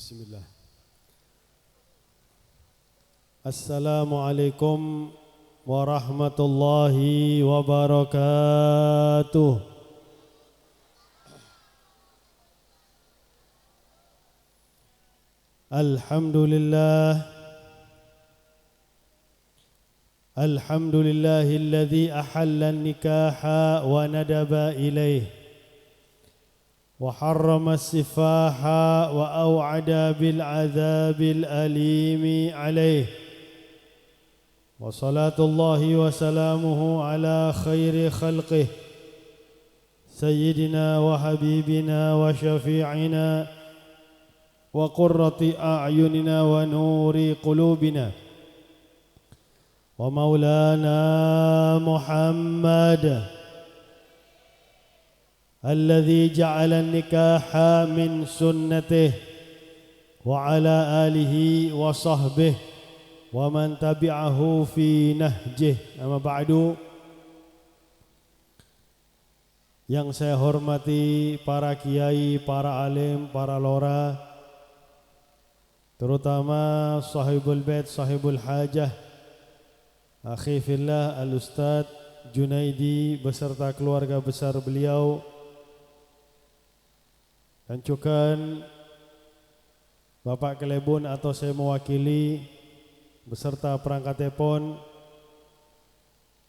Bismillah. Assalamualaikum warahmatullahi wabarakatuh. Alhamdulillah. Alhamdulillahilladzi ahalla an-nikaha wa nadaba ilayh. وحرم السفاح وأوعد بالعذاب الأليم عليه وصلاة الله وسلامه على خير خلقه سيدنا وحبيبنا وشفيعنا وقرة أعيننا ونور قلوبنا ومولانا محمد الذي جعل النكاح من سنته وعلى آله وصحبه ومن تبعه في نهجه. Amma ba'du. Yang saya hormati para kiai, para alim, para lora, terutama sahibul bait, sahibul hajah, akhi fillah al-ustaz Junaidi beserta keluarga besar beliau, dan juga Bapak Kelebun atau saya mewakili beserta perangkat telepon,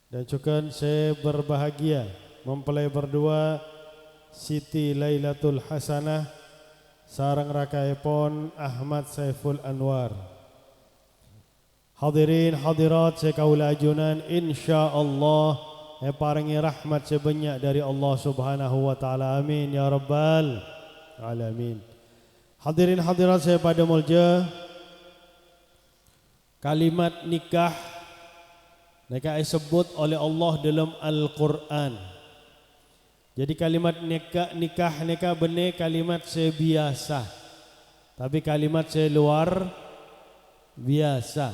dan juga saya berbahagia mempelai berdua Siti Lailatul Hasanah sareng rakaepon Ahmad Saiful Anwar. Hadirin hadirat saya kaula ajunan, insyaallah paringi rahmat sebanyak dari Allah Subhanahu wa taala. Amin ya rabbal alamin. Hadirin hadirat saya pada mulja, kalimat nikah disebut oleh Allah dalam Al-Quran. Jadi kalimat nikah benar kalimat sebiasa, tapi kalimat luar biasa.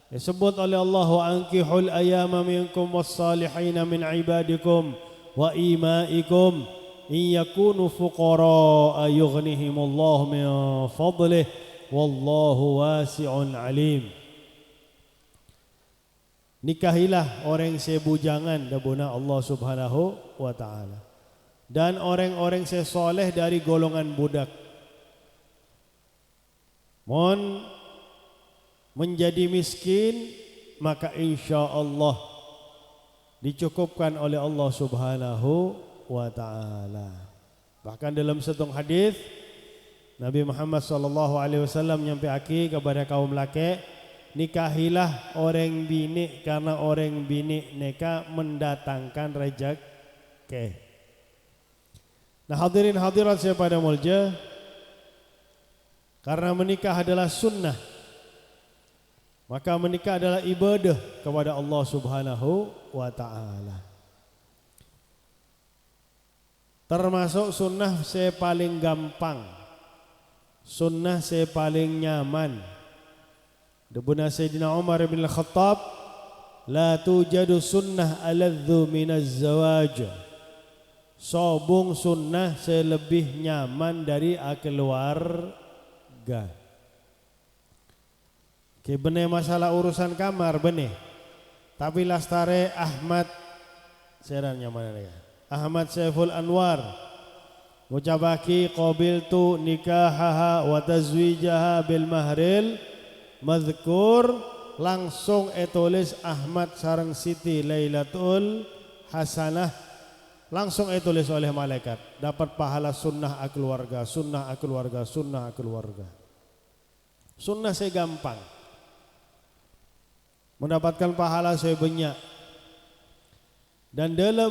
Disebut oleh Allah, wa ankihul ayama minkum was-salihina min ibadikum wa imaikum in yakunu fuqara yughnihimullahu min fadlih wallahu wasi'un alim. Nikahilah orang sebujangan dabuna Allah Subhanahu wa taala, dan orang-orang sesoleh dari golongan budak. Mon menjadi miskin, maka insyaallah dicukupkan oleh Allah Subhanahu wa ta'ala. Bahkan dalam satu hadis Nabi Muhammad sallallahu alaihi wasallam nyampaikan kepada kaum laki, nikahilah orang bini karena orang bini neka mendatangkan rezeki. Nah hadirin hadirat saya pada mulja, karena menikah adalah sunnah, maka menikah adalah ibadah kepada Allah Subhanahu wa ta'ala. Termasuk sunnah saya paling gampang, sunnah saya paling nyaman. Debuna Sayyidina Umar bin Al-Khattab, la tujadu sunnah aladzu minaz zawaj. Sobung sunnah saya lebih nyaman dari keluarga. Ke benih masalah urusan kamar benih, tapi lastare Ahmad serangnya mana ya? Ahmad Saiful Anwar ngucapaki qabiltu nikahaha wa tazwijaha bil mahril madhkur, langsung tulis Ahmad sareng Siti Lailatul Hasanah, langsung tulis oleh malaikat, dapat pahala sunnah keluarga, sunnah keluarga, sunnah keluarga. Sunnah saya gampang, mendapatkan pahala saya banyak, dan dalam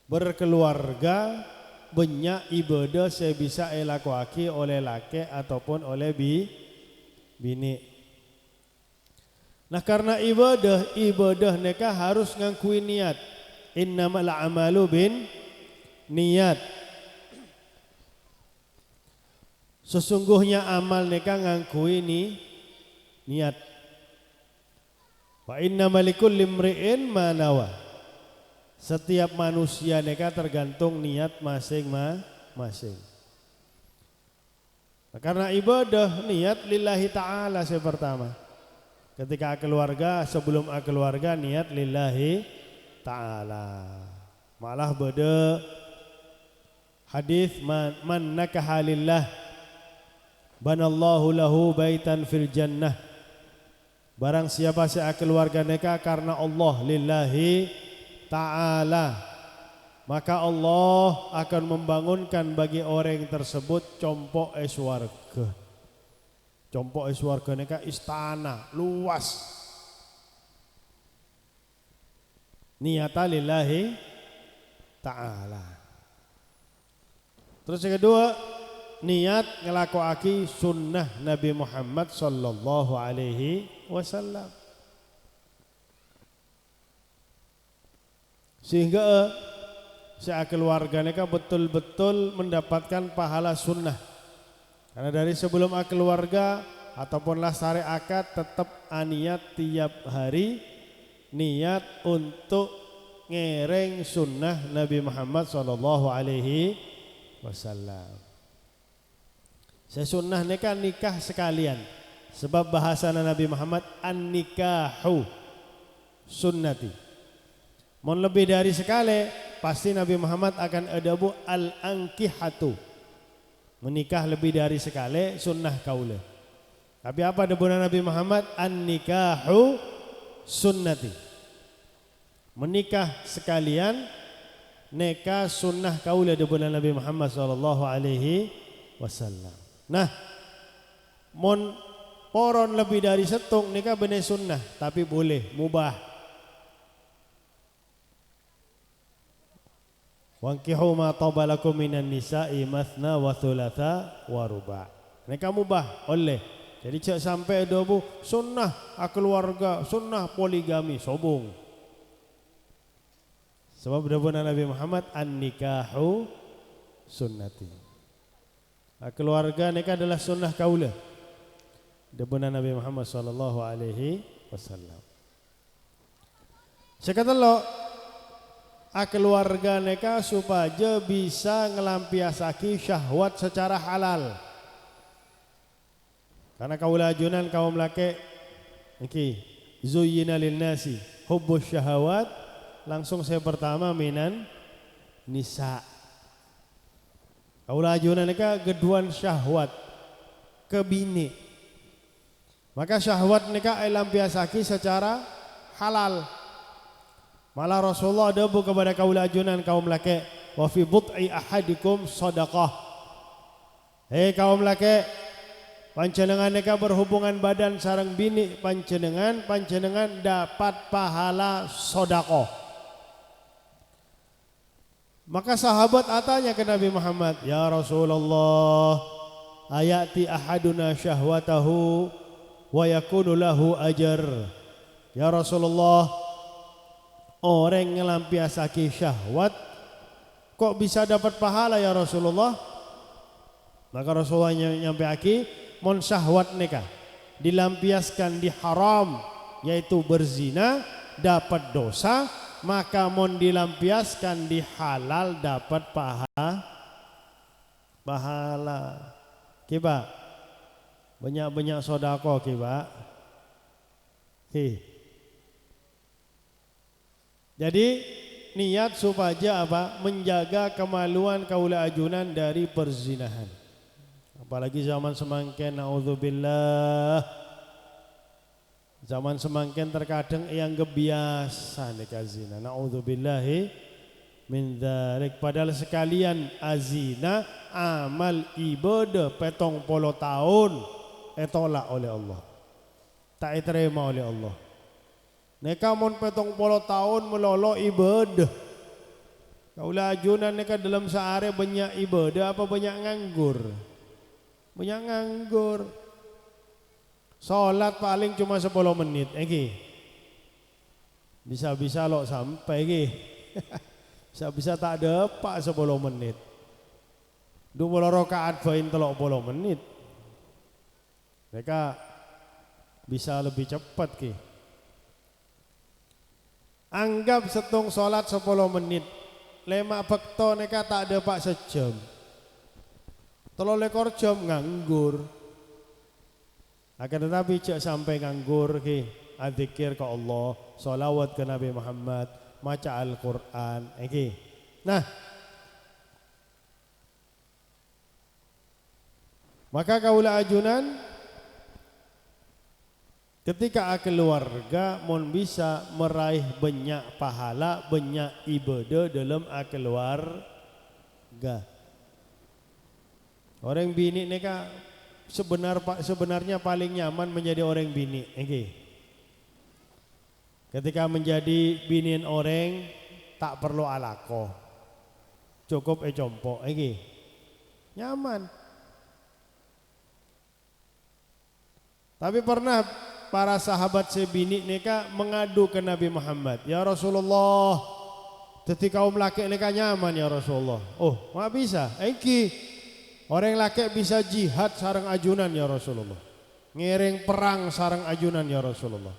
berkeluarga banyak ibadah saya bisa lakukan oleh laki ataupun oleh bini. Nah karena ibadah nikah harus ngakui niat. Innamal a'malu bin niat. Sesungguhnya amal nikah ngakui niat. Wa innamal likulli imri'in ma nawa. Setiap manusia nikah tergantung niat masing-masing. Nah, karena ibadah niat lillahi ta'ala saya pertama. Ketika keluarga, sebelum keluarga niat lillahi ta'ala. Malah beda hadis man nakaha lillah banallahu lahu baitan fil jannah. Barang siapa keluarga nikah karena Allah lillahi ta'ala, maka Allah akan membangunkan bagi orang tersebut compok swarga. Compok swarga nikah istana luas. Niata lillahi ta'ala. Terus yang kedua, niat ngelakuake sunnah Nabi Muhammad sallallahu alaihi wasallam. Sehingga keluarga nikah betul-betul mendapatkan pahala sunnah. Karena dari sebelum keluarga ataupun lastari akad tetap niat tiap hari niat untuk ngereng sunnah Nabi Muhammad sallallahu alaihi wasallam. Sesunnah nikah sekalian. Sebab bahasa Nabi Muhammad an-nikahu sunnati. Mau lebih dari sekali pasti Nabi Muhammad akan adabu al-ankihatu. Menikah lebih dari sekali sunnah kaula. Tapi apa debunan Nabi Muhammad? An-nikahu sunnati. Menikah sekalian nikah sunnah kaula debunan Nabi Muhammad sallallahu alaihi wasallam. Nah, mon poron lebih dari setung nikah bener sunnah, tapi boleh mubah. Wankihu ma tabalakum minan nisa'i mathna wa thulatha wa ruba'. Nikah mubah oleh. Jadi cak sampai ada bu sunnah keluarga, sunnah poligami, sobong. Sebab dapurna Nabi Muhammad an-nikahu sunnati. Keluarga nikah adalah sunnah kaula. Dapurna Nabi Muhammad sallallahu alaihi wasallam. Sekatelo keluarga nikah supaya bisa ngelampiasaki syahwat secara halal. Karena kaula ajunan kaum laki iki zuyyina lin nasi hubbus syahawat, langsung saya pertama minan nisa. Kaula ajunan nikah geduan syahwat ke bini. Maka syahwat nikah lampiasaki secara halal. Malah Rasulullah adabu kepada kaula ajunan kaum laki, wa fi bud'i ahadikum sadaqah. Hei kaum laki, panjenengan nikah berhubungan badan sareng bini panjenengan dapat pahala sedekah. Maka sahabat atanya ke Nabi Muhammad, ya Rasulullah, ayati ahaduna syahwatahu wa yakunu lahu ajar. Ya Rasulullah, orang ngelampiasake syahwat kok bisa dapat pahala ya Rasulullah? Maka Rasulullah nyampe aki, mon syahwat nikah dilampiaskan di haram yaitu berzina dapat dosa, maka mon dilampiaskan di halal dapat pahala. Kiba banyak sodako kiba. Jadi niat supaya apa? Menjaga kemaluan kaula ajunan dari perzinahan. Apalagi zaman semangken, naudzubillah. Zaman semangken terkadang yang kebiasa nikah zina. Naudzubillahi min dzalik. Padahal sekalian azina amal ibadah 70 tahun tolak oleh Allah. Tak diterima oleh Allah. Nikah mon 70 tahun melolo ibadah. Kaula ajunan nikah dalam sehari banyak ibadah apa banyak nganggur? Banyak nganggur. Salat paling cuma 10 menit iki. Bisa-bisa lo sampai iki. Bisa-bisa tak ada pak 10 menit. 20 rakaat bain 30 menit. Mereka bisa lebih cepat ki. Anggap setung salat 10 menit. 5 bekto neka tak ada pak sejam. lekor jam nganggur. Akan tetapi cek sampai nganggur ki, adzikir ke Allah, sholawat ke Nabi Muhammad, maca Al-Quran, iki. Nah, maka kaula ajunan ketika keluarga mon bisa meraih banyak pahala, banyak ibadah dalam keluarga. Orang bini neka sebenarnya paling nyaman menjadi orang bini. Ketika menjadi binian orang tak perlu alako, cukup compok. Nyaman. Tapi pernah para sahabat sebini neka mengadu ke Nabi Muhammad, ya Rasulullah, ketika kaum laki neka nyaman ya Rasulullah. Oh, mak bisa? Orang laki bisa jihad sarang ajunan ya Rasulullah. Ngiring perang sarang ajunan ya Rasulullah.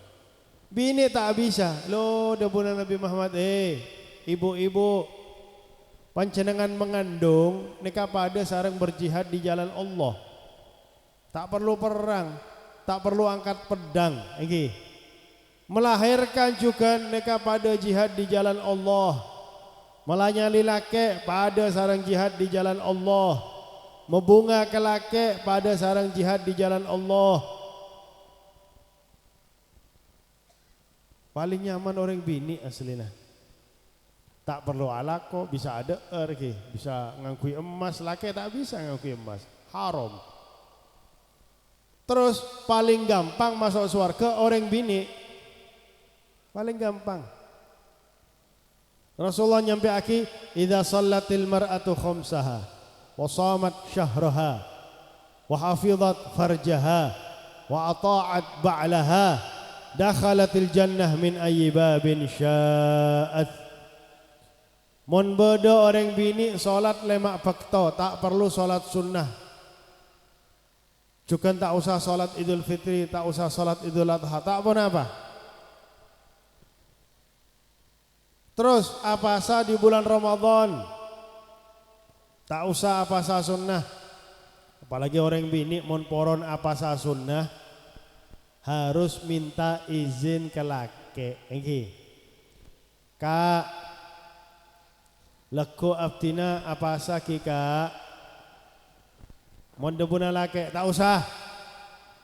Bini tak bisa. Loh, debunan Nabi Muhammad, ibu-ibu panjenengan mengandung neka pada sarang berjihad di jalan Allah. Tak perlu perang, tak perlu angkat pedang. Melahirkan juga neka pada jihad di jalan Allah. Melanyali laki pada sarang jihad di jalan Allah. Membunga ke laki pada sarang jihad di jalan Allah. Paling nyaman orang bini aslinya. Tak perlu alako, bisa ada bisa ngangkui emas, laki tak bisa ngangkui emas, haram. Terus paling gampang masuk surga orang bini, paling gampang. Rasulullah nyampe aki, idza shallatil mar'atu khamsaha wa shamat syahraha wa hafizat farjaha wa ata'at ba'laha dakhalatil jannah min ayyi babin sya'at. Mon bodo orang bini salat lemak fakta, tak perlu salat sunnah. Juga tak usah salat Idul Fitri, tak usah salat Idul Adha, tak pun apa. Terus apa sah di bulan Ramadan, tak usah apa sah sunnah. Apalagi orang bini mon poron apa sah sunnah, harus minta izin ke laki. Kak, leko abdina apa sah ki kak? Mon debuna laki, tak usah.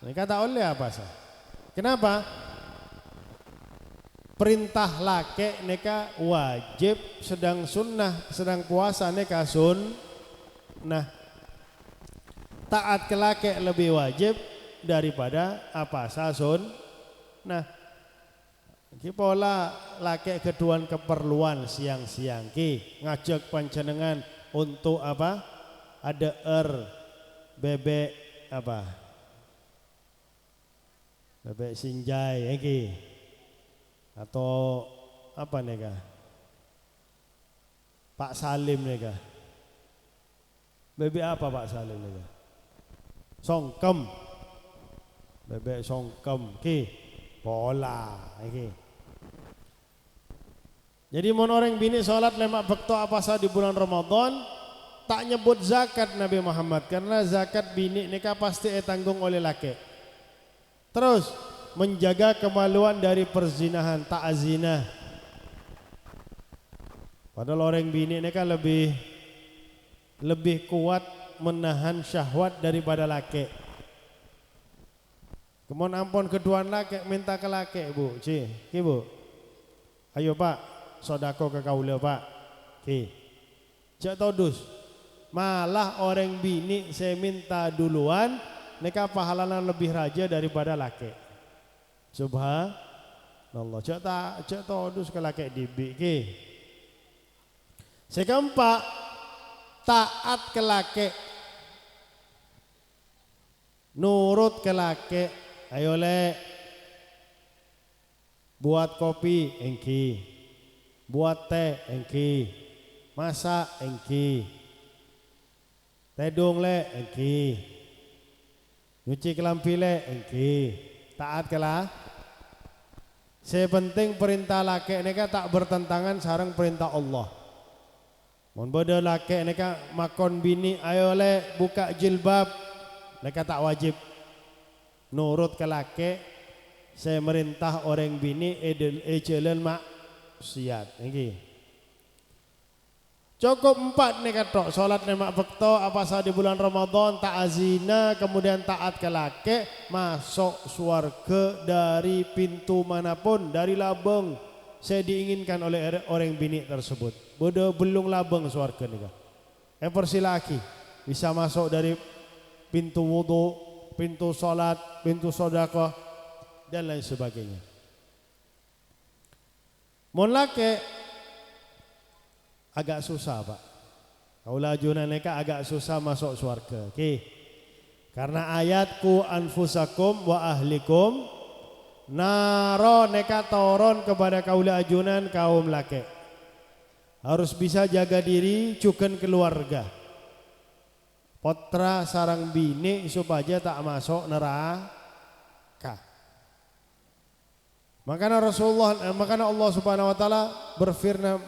Mereka tak oleh apa sah. Kenapa? Perintah laki neka wajib, sedang sunnah, sedang puasa neka sunnah. Taat ke laki lebih wajib daripada apa sah sunnah. Pola laki keduan keperluan siang-siang ki ngajak panjenengan untuk apa? Ada bebek apa? Bebek sinjai atau apa nega? Pak Salim nega. Bebek apa Pak Salim nega? Songkem. Bebek songkem pola Jadi mon orang bini sholat lemak bekto apa sah di bulan Ramadan, tak nyebut zakat Nabi Muhammad, karena zakat bini nikah pasti tanggung oleh laki. Terus menjaga kemaluan dari perzinahan, tak zina. Padahal orang bini nikah lebih kuat menahan syahwat daripada laki. Kemudian ampun keduaan laki minta ke laki, Bu, Bu. Ayo Pak, sodako ke kaula Pak. Cek todus. Malah orang bini saya minta duluan, nikah pahalanya lebih raja daripada laki. Subhanallah. Cek todus ke laki dibi. Sekeempat, taat ke laki, nurut ke laki. Ayo buat kopi engki, buat teh engki, masak engki, tedung engki, nyuci kelampi engki. Taat kelah. Sepenting perintah laki neka tak bertentangan sareng perintah Allah. Mun bodo laki neka makon bini ayo le buka jilbab, neka tak wajib nurut ke laki. Saya merintah orang bini ejelen maksiat. Niki. Cukup 4 neka tok salat nemak bekto apa sah di bulan Ramadan tak azina kemudian taat ke laki masuk surga dari pintu manapun dari labeng saya diinginkan oleh orang bini tersebut. Bodo belum labeng surga nika. Persilaki bisa masuk dari pintu wudu, pintu salat, pintu sedekah dan lain sebagainya. Mun laki agak susah Pak. Kaula ajunan neka agak susah masuk surga. Oke. Karena ayatku anfusakum wa ahlikum naro neka toron kepada kaula ajunan kaum laki. Harus bisa jaga diri cuken keluarga. Potra sarang bini supaya tak masuk neraka. Makanya Allah Subhanahu wa taala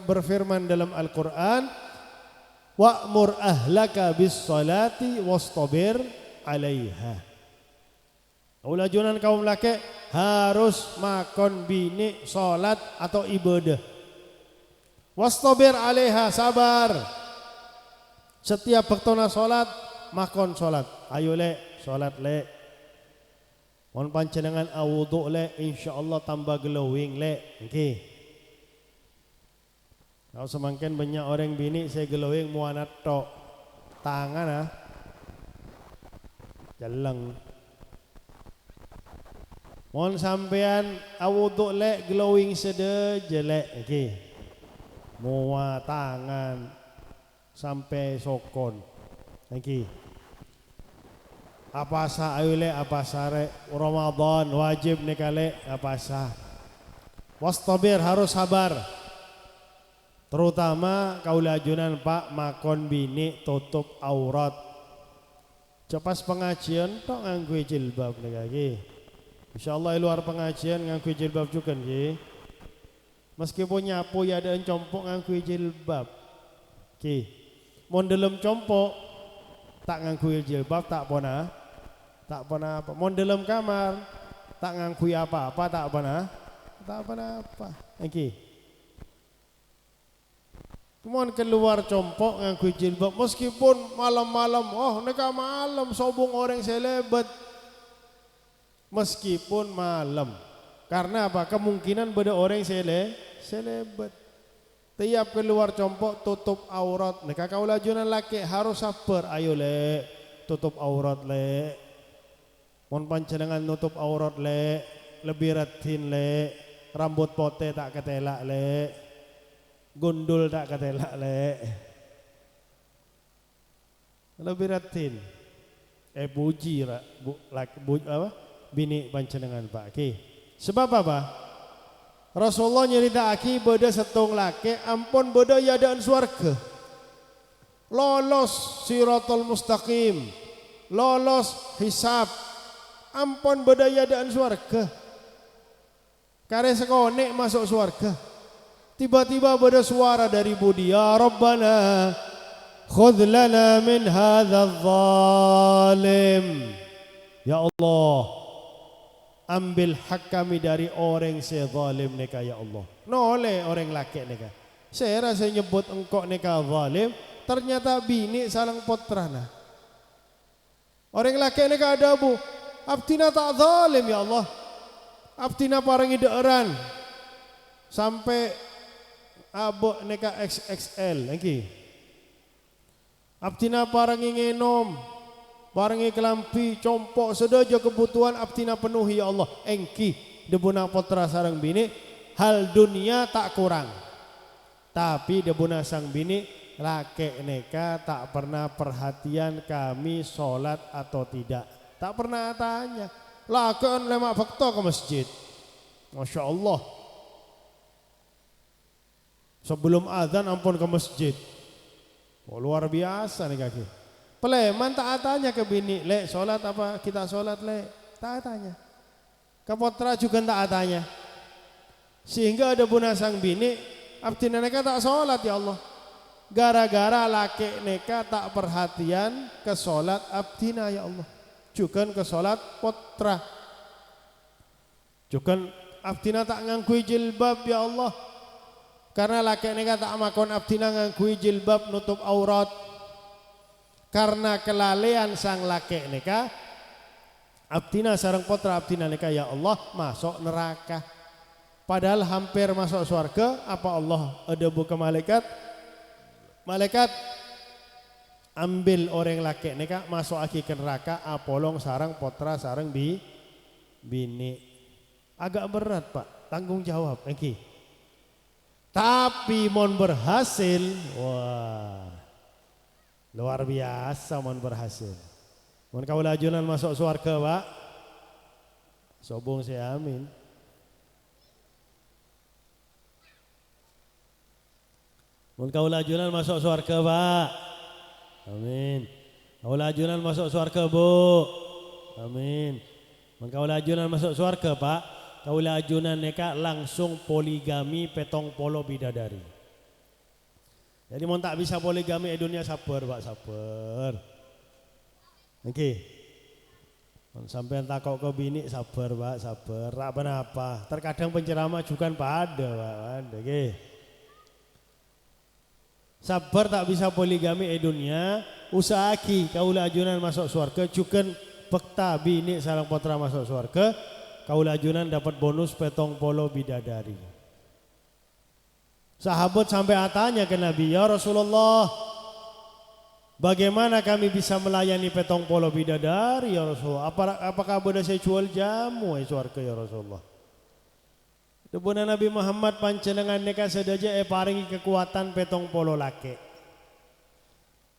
berfirman dalam Al-Qur'an, "Wa'mur ahlaka bis-sholati wastabir 'alaiha." Ulajunan kaum laki harus makon bini salat atau ibadah. Wastabir 'alaiha, sabar. Setiap waktuna salat makon salat. Ayo le salat le. Mohon pancenengan awuduk le, insyaallah tambah glowing le. Okay. Kalau semakin banyak orang bini saya glowing muanat tok tangan jaleng. Mohon sampean awuduk le glowing sede jelek. Okay. Mua tangan sampai sokon. Okay. Apa sah ayule apa sare Ramadan wajib nekale apa sah. Wastabir harus sabar. Terutama kaula ajunan Pak makon bini tutup aurat. Cepas pengajian tok nganggo jilbab niki. Insyaallah luar pengajian nganggo jilbab juga nggih. Meskipun nyapu ya ada compok nganggo jilbab. Nggih. Mun delem compok tak nganggo jilbab tak pernah apa. Mon dalam kamar tak ngangkui apa-apa tak apa. Oke. Mon keluar compok ngangkui jilbab meskipun malam-malam, oh neka malam sobong orang selebat. Meskipun malam. Karena apa? Kemungkinan beda orang selebat. Tiap keluar compok tutup aurat. Neka kaula junan laki harus sabar. Ayo le tutup aurat le. Mon pancenengan nutup aurat le, lebih ratin le, rambut pote tak ketelak le, gundul tak ketelak le, lebih ratin. Puji bini pancenengan Pak. Okay. Sebab apa? Rasulullah nyerita aki beda setung laki, ampun beda yadaan swarga, lolos siratul mustaqim, lolos hisab. Ampun bedaya dan swarga. Kare sekonek masuk swarga. Tiba-tiba ada suara dari budi, ya Rabbana khudh lana min hadzal zalim. Ya Allah, ambil hak kami dari orang sezalim neka ya Allah. Noleh orang laki neka. Saya rasa nyebut engkau neka zalim, ternyata bini salang potrana. Orang laki neka ada bu. Abtina tak zalim ya Allah. Abtina parangi deeran sampai abok neka XXL lagi. Abtina parangi ngenom, parangi kelampi, compok, sedojo kebutuhan abtina penuhi ya Allah. Engki debuna potra sarang bini, hal dunia tak kurang. Tapi debuna sang bini laki neka tak pernah perhatian kami sholat atau tidak. Tak pernah tanya. Lakukan lemak fakta ke masjid. Masya Allah. Sebelum azan ampun ke masjid. Oh, luar biasa nih kaki. Peleman tak tanya ke bini. Le sholat apa kita sholat le. Tak tanya. Ke potra juga tak tanya. Sehingga ada bunasang bini. Abdi neneka tak sholat ya Allah. Gara-gara laki neka tak perhatian ke solat abdina ya Allah. Juga ke solat potra. Juga abdina tak ngangkui jilbab ya Allah. Karena laki neka tak makon abdina ngangkui jilbab nutup aurat. Karena kelalean sang laki neka abdina sareng potra abdina neka ya Allah masuk neraka. Padahal hampir masuk surga, apa Allah ada buka malaikat? Malaikat ambil orang laki neka masuk aki ke neraka, apolong sarang potra sarang bini. Agak berat Pak, tanggung jawab iki. Tapi mon berhasil, wah luar biasa mon berhasil. Mon kau lajunan masuk surga Pak, sobong saya amin. Mun kaula ajunan masuk surga Pak. Amin. Kaula ajunan masuk surga Bu. Amin. Mun kaula ajunan masuk surga Pak. Kaula ajunan neka langsung poligami petong polo bidadari. Jadi mun tak bisa poligami dunia sabar Pak, sabar. Oke. Mun sampean takok ke bini sabar Pak, sabar. Rak apa? Terkadang penceramah juga pada Pak, ada nggih. Sabar tak bisa poligami dunia, usahaki kaula ajunan masuk surga, juga bekta bini sarang potra masuk surga, kaula ajunan dapat bonus petong polo bidadari. Sahabat sampai tanya ke Nabi, ya Rasulullah, bagaimana kami bisa melayani petong polo bidadari ya Rasulullah? Apakah boleh saya jual jamu surga ya Rasulullah? Debuna Nabi Muhammad pancenengan neka sedaja paringi kekuatan petong polo laki.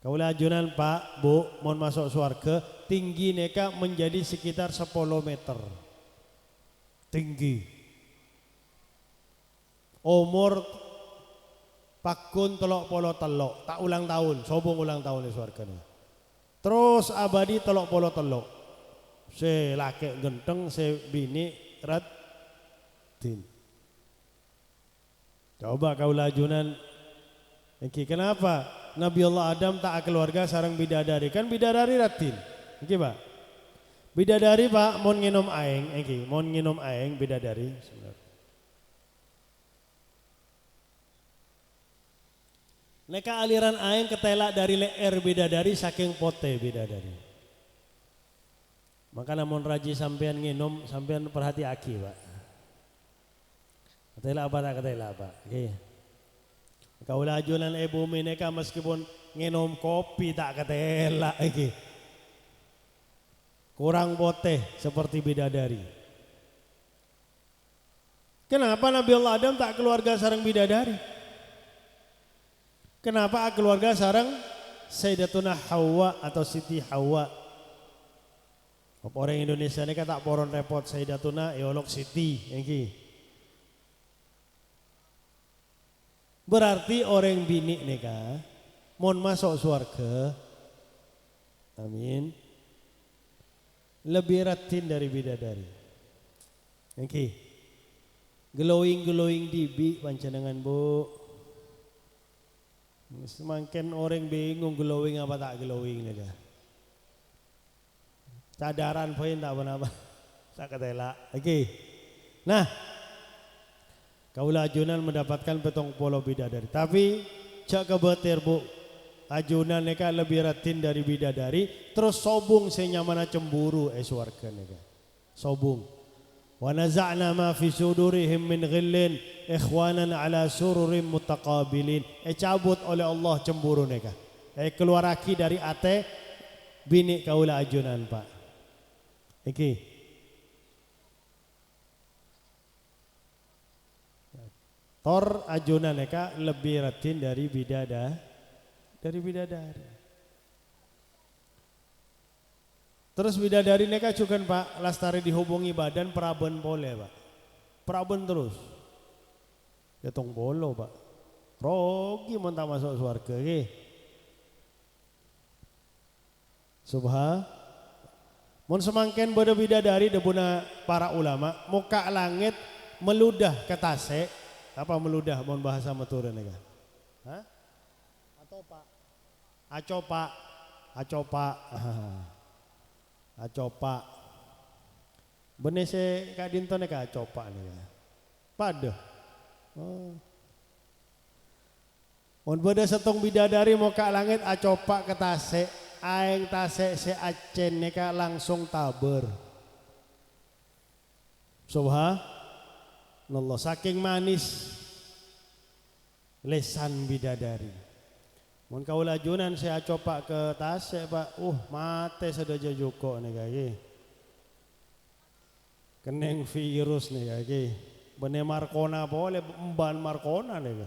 Kaula ajunan Pak, Bu, mau masuk surga, tinggi neka menjadi sekitar 10 meter. Tinggi. Umur pakun telok polo telok, tak ulang tahun, sobong ulang tahun di surga nih. Terus abadi telok polo telok. Se laki genteng, se bini ratin. Coba kau lajunan, kenapa Nabi Allah Adam tak keluarga sarang bidadari? Kan bidadari ratin, Pak. Bidadari Pak, mau nginom aeng, mau nginom aeng bidadari. Neka aliran aeng ketela dari leher bidadari saking pote bidadari. Maka namun raji sampean nginom, sampean perhati aki Pak. Ketela apa tak ketela Pak? Okay. Kaulah ajunan bumi neka meskipun nginom kopi tak ketela iki. Kurang poteh seperti bidadari. Kenapa Nabi Allah Adam tak keluarga sarang bidadari? Kenapa keluarga sarang Sayyidatuna Hawa atau Siti Hawa? Orang Indonesia neka tak poron repot Sayyidatuna Eolog Siti iki. Berarti orang bini neka mau masuk surga, amin, lebih ratin dari bidadari. Oke, glowing dibi pancenengan Bu. Semakin orang bingung glowing apa tak glowing neka. Cadaran poin tak apa-apa, tak ketela. Oke, nah. Kaula ajunan mendapatkan petong polo bidadari. Tapi cak kebetir Bu, ajunan neka lebih ratin dari bidadari. Terus sobung senyamana cemburu surga neka. Sobung. Wa naza'na ma fi sudurihim min ghillin ikhwanan ala sururim mutaqabilin. Cabut oleh Allah cemburu neka. Keluar aki dari ate bini kaula ajunan Pak. Iki. Tor ajunan neka lebih ratin dari bidadari. Terus bidadari neka juga Pak lastari dihubungi badan peraben boleh Pak. Peraben terus. Ketong bolo Pak. Rogi mentah masuk surga ke. Subhan. Mun semangken bodo bidadari debuna para ulama muka langit meludah ke tase. Apa meludah mohon bahasa maturan neka? Hah? Acopa. Acopa. Bener se Kak Dinto nih Kak acopa nih. Pada. Oh. Mun beda setong bidadari mau Kak langit acopa ke tase. Aing tase se acen nih Kak langsung taber. Subhanallah saking manis lesan bidadari. Mun kaula junan saya coba ke tase Pak. Mate sedaja joko nih kaki. Keneng virus nih kaki. Bene Markona boleh emban Markona nih.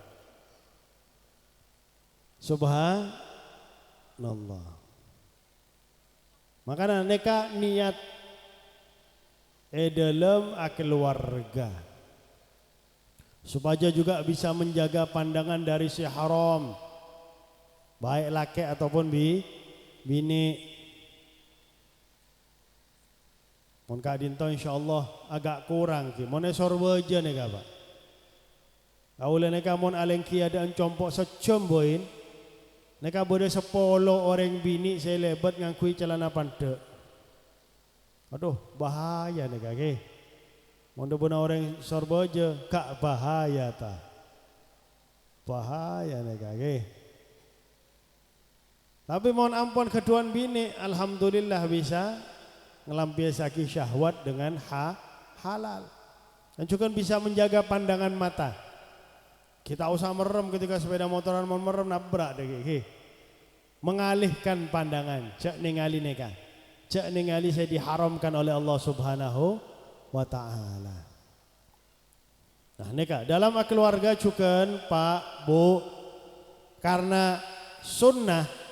Subhanallah. Makanya neka niat dalam keluarga supaya juga bisa menjaga pandangan dari si haram baik laki ataupun bini. Mun Kak Dinto insyaallah agak kurang ki mun sorbeja nih Pak. Kaula neka mun alengki ada encompo secem boin neka bode 10 orang bini saya lebat ngangkui celana pante. Aduh bahaya nih kaki. Mun beuna orang sorboja Kak bahaya ta. Bahaya nih kaki. Tapi mohon ampun keduan bini alhamdulillah bisa ngelampiasaki syahwat dengan halal. Dan juga bisa menjaga pandangan mata. Kita usah merem ketika sepeda motoran mau merem nabrak deh kaki. Mengalihkan pandangan cek ningali neka. Cek ningali saya diharamkan oleh Allah Subhanahu wa ta'ala. Nah neka dalam keluarga juga Pak Bu karena sunnah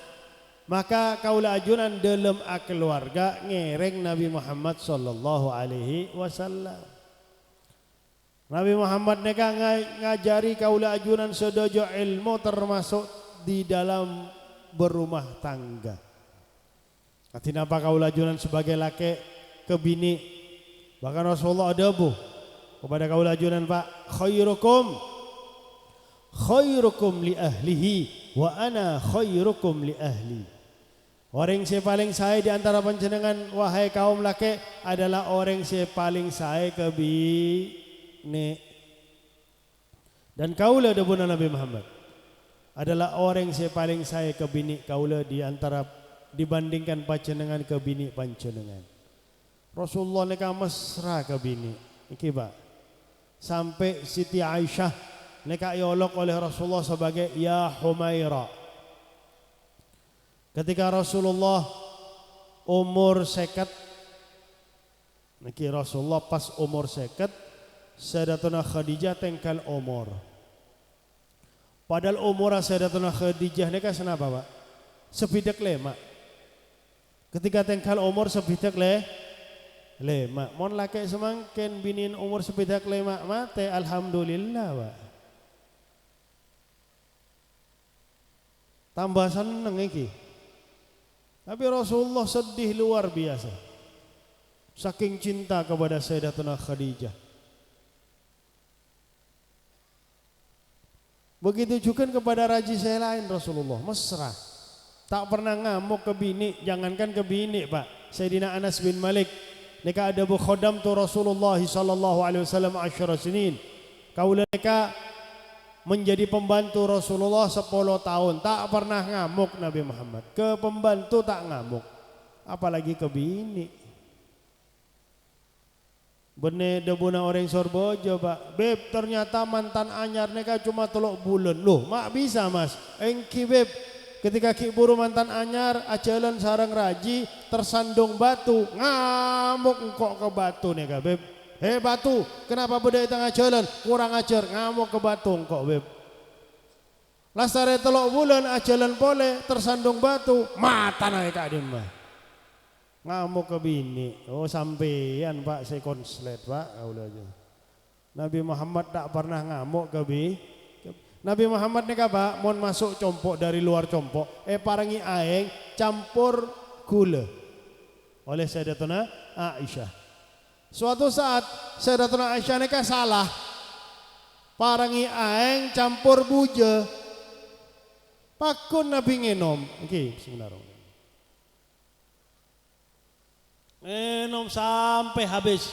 maka kaula ajunan dalam keluarga ngereng Nabi Muhammad sallallahu alaihi wasallam. Nabi Muhammad neka ngajari kaula ajunan sedojo ilmu termasuk di dalam berumah tangga. Artinya apa kaula ajunan sebagai laki ke bini. Bahkan Rasulullah ada bu kepada kaula ajunan Pak khairukum li ahlihi wa ana khairukum li ahli. Orang yang paling saya di antara panjenengan wahai kaum laki adalah orang yang paling saya ke bini. Dan kaula ada bunda Nabi Muhammad adalah orang yang paling saya ke bini kaula di antara dibandingkan panjenengan ke bini panjenengan. Rasulullah neka mesra ke bini. Iki Pak. Sampai Siti Aisyah neka yolok oleh Rasulullah sebagai ya Humaira. Ketika Rasulullah umur 50 niki Rasulullah pas umur 50 Sayyidatuna Khadijah tengkal umur. Padahal umur Sayyidatuna Khadijah neka senapa Pak? Sepidak lema. Ketika tengkal umur sepidak lema. Mon laki semangkin binin umur sepidak lema mate alhamdulillah Pak. Tambah seneng iki. Tapi Rasulullah sedih luar biasa. Saking cinta kepada Sayyidatuna Khadijah. Begitu juga kepada raji saya lain Rasulullah mesra. Tak pernah ngamuk ke bini, jangankan ke bini Pak. Sayyidina Anas bin Malik, neka ada bu khodam tu Rasulullah sallallahu alaihi wasallam 10 sinin. Kaula neka menjadi pembantu Rasulullah 10 tahun, tak pernah ngamuk Nabi Muhammad. Ke pembantu tak ngamuk, apalagi ke bini. Bener debuna orang sorbojo Pak. Beb ternyata mantan anyar neka cuma 3 bulan. Loh mak bisa Mas, engki beb. Ketika ki buru mantan anyar, ajalan sarang raji, tersandung batu, ngamuk engkok ke batu nih kak beb. Batu, kenapa beda itu ajalan? Kurang ajar, ngamuk ke batu engkok beb. Lastare 3 bulan ajalan pole, tersandung batu, mata naik kak dimah. Ngamuk ke bini. Oh sampean Pak, saya konslet Pak. Nabi Muhammad tak pernah ngamuk ke bini. Nabi Muhammad nih Pak, mau masuk compok dari luar compok, parangi aeng campur gula oleh Sayyidatuna Aisyah. Suatu saat Sayyidatuna Aisyah nih salah, parangi aeng campur buja. Pakun Nabi ngenom. Oke, bismillahirrahmanirrahim. Ngenom sampai habis.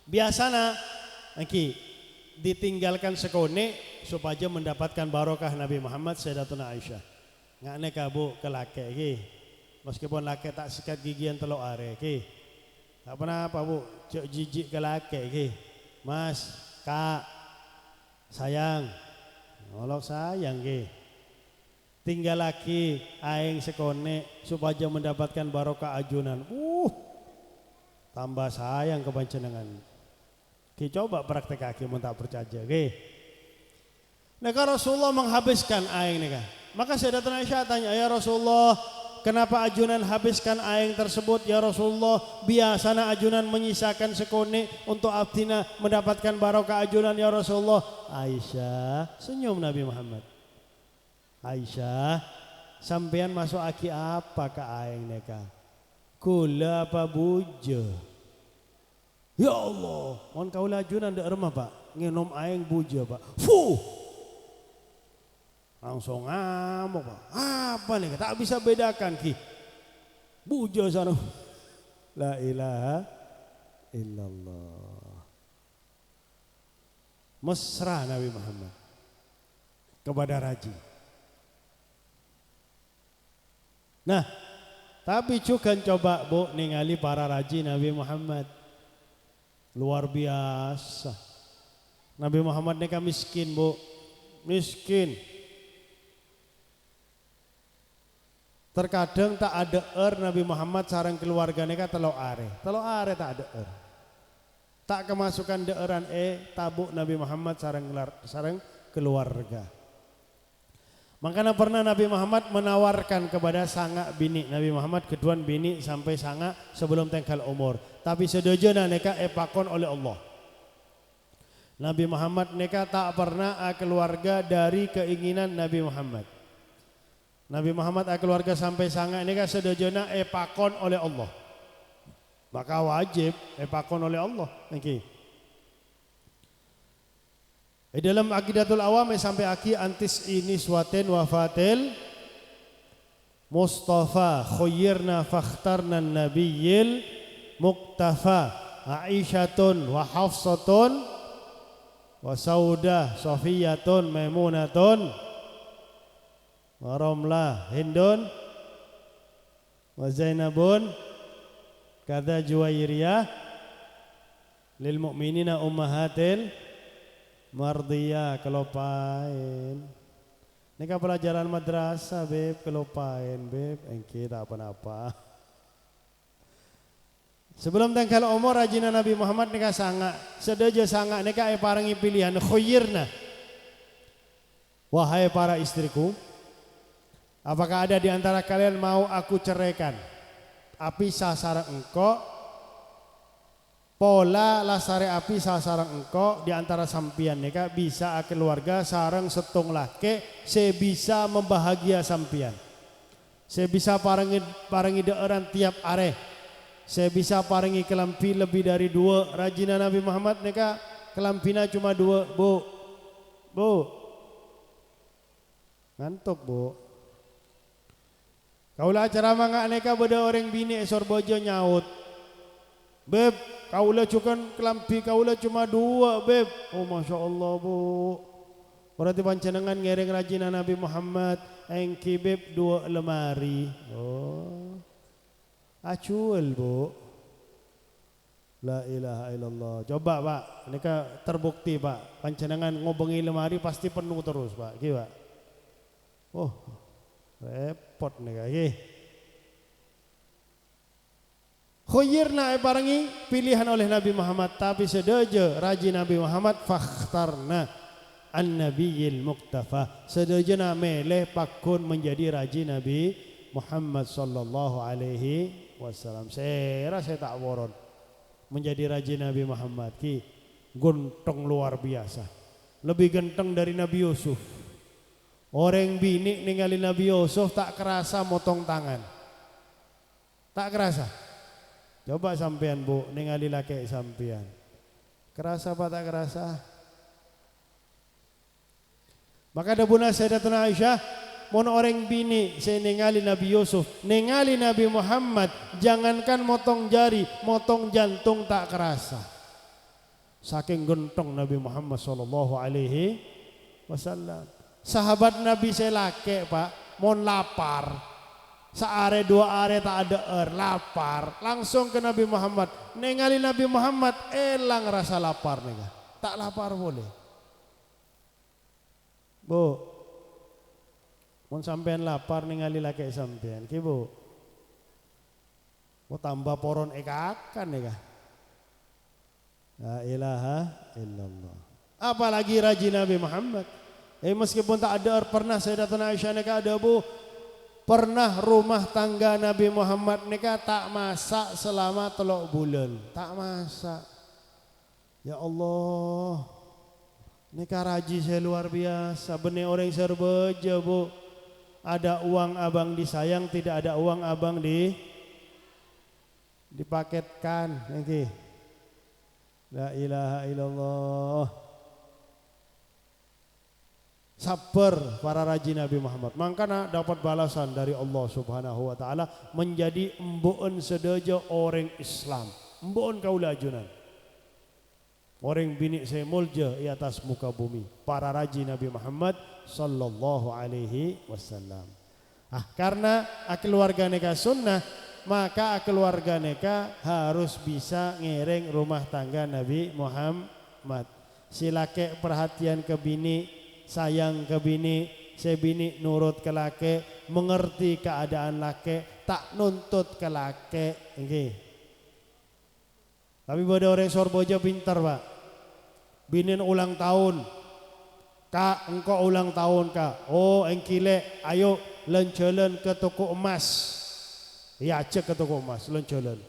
Biasanya, oke, ditinggalkan sekone supaya mendapatkan barokah Nabi Muhammad Sayyidatuna Aisyah. Nggak neka bu ke laki, oke. Meskipun laki tak sikat gigi yang telok are, oke. Tak pernah apa bu, cok jijik ke laki, oke. Mas, kak, sayang, nolok sayang, oke. Tinggal lagi aing sekone supaya mendapatkan barokah ajunan. Tambah sayang kepancenengan. Ki coba praktek kaki mun tak percaya. Ki. Nah kalau Rasulullah menghabiskan aing nih kan. Maka Sayyidatuna Aisyah tanya, ya Rasulullah, kenapa ajunan habiskan aing tersebut ya Rasulullah? Biasanya ajunan menyisakan sekone untuk abdina mendapatkan barokah ajunan ya Rasulullah. Aisyah senyum Nabi Muhammad. Aisyah, sampean masuk aki apa ke aing neka? Kula apa bujo? Ya Allah, mohon kau lajunan dek remah pak, ngenom aing bujo pak. Fuh, langsung ngamuk pak. Apa nih? Tak bisa bedakan ki. Bujo sana. La ilaha illallah. Mesra Nabi Muhammad kepada Raji. Nah, tapi juga coba bu ningali para raji Nabi Muhammad. Luar biasa. Nabi Muhammad neka miskin bu. Miskin. Terkadang tak ada Nabi Muhammad sareng keluarga neka telok are. Telok are tak ada Tak kemasukan deeran tabuk Nabi Muhammad sareng keluarga. Makanya pernah Nabi Muhammad menawarkan kepada sanga bini Nabi Muhammad keduan bini sampai sanga sebelum tengkal umur. Tapi sedojana neka pakon oleh Allah. Nabi Muhammad neka tak pernah keluarga dari keinginan Nabi Muhammad. Nabi Muhammad keluarga sampai sanga neka sedojana pakon oleh Allah. Maka wajib pakon oleh Allah. Okay. Dalam Aqidatul Awam sampai aki antis ini suaten wafatil Mustafa khayyirna fakhtarna nabiyil muktafa Aisyatun wa Hafsatun wa Saudah Safiyatun Maimunatun wa Ramlah Hindun wa Zainabun kada Juwairiyah lil mu'minina ummahatil Mardiyah kelopain. Ini kan pelajaran madrasah beb, kelopain beb, engki tak apa-apa. Sebelum tanggal umur rajina Nabi Muhammad nika sanga, sedaja sanga nika parangi pilihan khayyirna. Wahai para istriku, apakah ada di antara kalian mau aku ceraikan? Api sasarang engkau pola lasare api sasarang engkau di antara sampian neka bisa keluarga sarang setung lake sebisa membahagia sampian. Sebisa parangi deeran tiap are. Sebisa parangi kelampi lebih dari 2. Rajina Nabi Muhammad neka kelampina cuma 2, Bu. Bu. Ngantuk, Bu. Kaulah acara mangga neka beda orang bini esor bojo nyaut. Beb, kaulah cukan kelampi kaulah cuma 2 beb. Oh masya Allah bu. Berarti pancenengan ngereng rajina Nabi Muhammad engki beb 2 lemari. Oh, acuel bu. La ilaha illallah. Coba pak, ini terbukti pak. Pancenengan ngobengi lemari pasti penuh terus pak. Gila. Oh, repot nih kayak. Khayyirna parangi pilihan oleh Nabi Muhammad tapi sedaja raji Nabi Muhammad fakhtarna an-nabiyil muktafa sedajana meleh pakun menjadi raji Nabi Muhammad sallallahu alaihi wasallam. Saya tak boron menjadi raji Nabi Muhammad ki gontong luar biasa. Lebih genteng dari Nabi Yusuf. Orang bini ninggalin Nabi Yusuf tak kerasa motong tangan. Tak kerasa. Coba sampean bu, ningali laki sampean. Kerasa apa tak kerasa? Maka ada bunda Sayyidatuna Aisyah mon orang bini saya ningali Nabi Yusuf, ningali Nabi Muhammad, jangankan motong jari, motong jantung tak kerasa. Saking gentong Nabi Muhammad sallallahu alaihi wasallam. Sahabat Nabi saya laki Pak, mon lapar. Seare dua are tak ada lapar, langsung ke Nabi Muhammad. Ningali Nabi Muhammad, elang rasa lapar nega. Tak lapar boleh. Bu, mau sampean lapar ningali laki sampean, ki bu. Mau tambah poron akan nega. La ilaha illallah. Apalagi rajin Nabi Muhammad. Meskipun tak ada pernah Sayyidatuna Aisyah nega ada bu. Pernah rumah tangga Nabi Muhammad nikah tak masak selama 3 bulan. Tak masak. Ya Allah. Nikah raji saya luar biasa. Benih orang serbeja bu. Ada uang abang disayang, tidak ada uang abang dipaketkan. Okay. La ilaha illallah. Sabar para rajin Nabi Muhammad. Makanya dapat balasan dari Allah Subhanahu wa taala menjadi embuan sedaja orang Islam. Embuan kaula ajunan. Orang bini saya mulja di atas muka bumi. Para rajin Nabi Muhammad sallallahu alaihi wasallam. Karena keluarga neka sunnah, maka keluarga neka harus bisa ngereng rumah tangga Nabi Muhammad. Silake perhatian ke bini, sayang ke bini, sebini nurut ke laki, mengerti keadaan laki, tak nuntut ke laki. Okay. Tapi pada orang sorboja pintar Pak. Binin ulang tahun, Kak engkau ulang tahun Kak. Oh engkile, ayo lenjalan ke toko emas. Ya cek ke toko emas, lenjalan.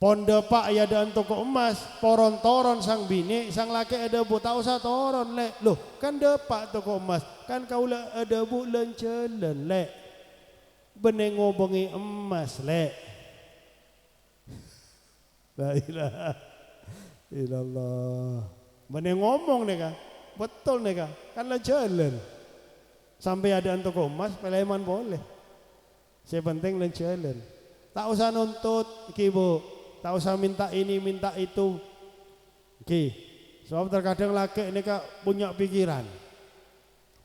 Ponde Pak ya dan toko emas, poron-toron sang bini, sang laki ada bu, tak usah toron lek. Loh kan depak toko emas, kan kau ada bu lenjalan lek. Bening ngobongi emas lek. La ilaha illallah. Bening ngomong neka, betul neka, kan lenjalan. Sampai ada toko emas, peleman boleh. Saya penting lenjalan. Tak usah nuntut kibu. Tak usah minta ini, minta itu. Oke. Sebab terkadang laki ini punya pikiran.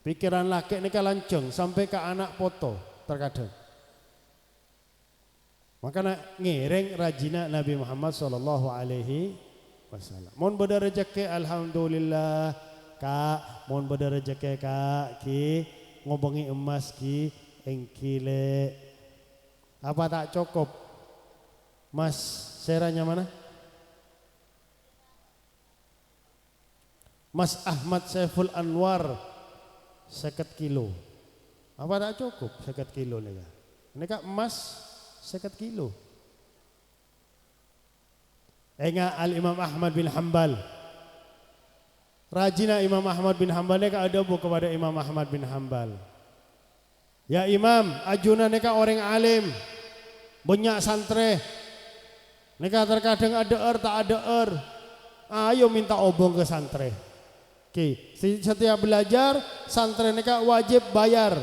Pikiran laki ini lanceng sampai ke anak foto terkadang. Makanya ngereng rajina Nabi Muhammad sallallahu alaihi wasallam. Mohon beda rezeki alhamdulillah Kak, mohon beda rezeki Kak ki ngobongi emas ki engkile. Apa tak cukup? Mas, seranya mana? Mas Ahmad Saiful Anwar 50 kilo. Apa tak cukup 50 kilo nih? Ini kak emas 50 kilo. Enggak Al-Imam Ahmad bin Hanbal. Rajina Imam Ahmad bin Hanbal ini ada bu kepada Imam Ahmad bin Hanbal. Ya Imam, ajunan ini orang alim, banyak santre. Neka terkadang ada tak ada ayo minta obong ke santre. Oke, setiap belajar santre neka wajib bayar.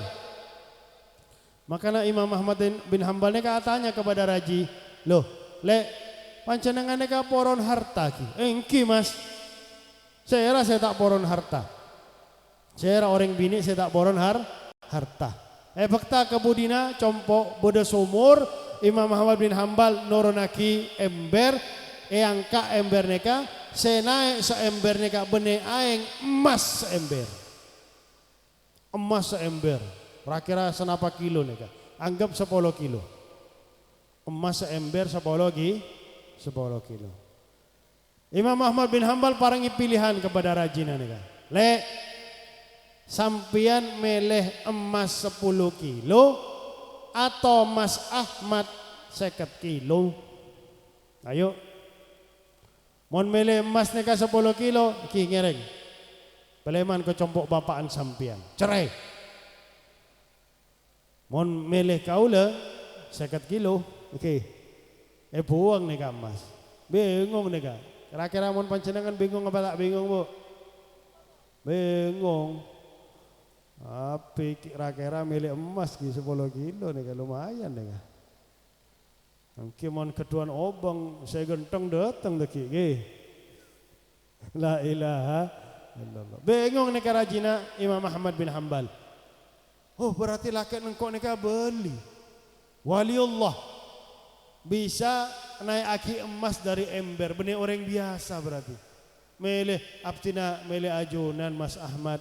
Makanya Imam Ahmad bin Hanbal neka tanya kepada Raji, loh, lek pancenengan neka poron harta ki? Engki mas, saya tak poron harta. Saya orang bini saya tak poron harta. Bekta kebudina compok bodo sumur. Imam Ahmad bin Hanbal noronaki ember, angka ember neka, senai seember neka bene aeng emas seember. Emas seember, kira-kira senapa kilo neka, anggap 10 kilo. Emas seember 10 kilo. Imam Ahmad bin Hanbal parangi pilihan kepada rajina neka. Le, sampian meleh emas 10 kilo atau Mas Ahmad 50 kilo. Ayo. Mon mele emas neka 10 kilo ki ngereng. Peleman ke compok bapaan sampian. Cerai. Mon mele kaula 50 kilo. Oke. Buang neka emas. Bingung neka. Kira-kira mon panjenengan bingung apa tak bingung, Bu? Bingung. Api kira-kira milik emas ki 10 kilo nih lumayan nih. Mungkin mon ketuan obong saya genteng datang deki ki. La ilaha illallah. Bingung nih karajina Imam Ahmad bin Hanbal. Oh berarti laki nengkok nih beli. Waliullah bisa naik aki emas dari ember. Benih orang biasa berarti. Milih abtina milih ajunan Mas Ahmad.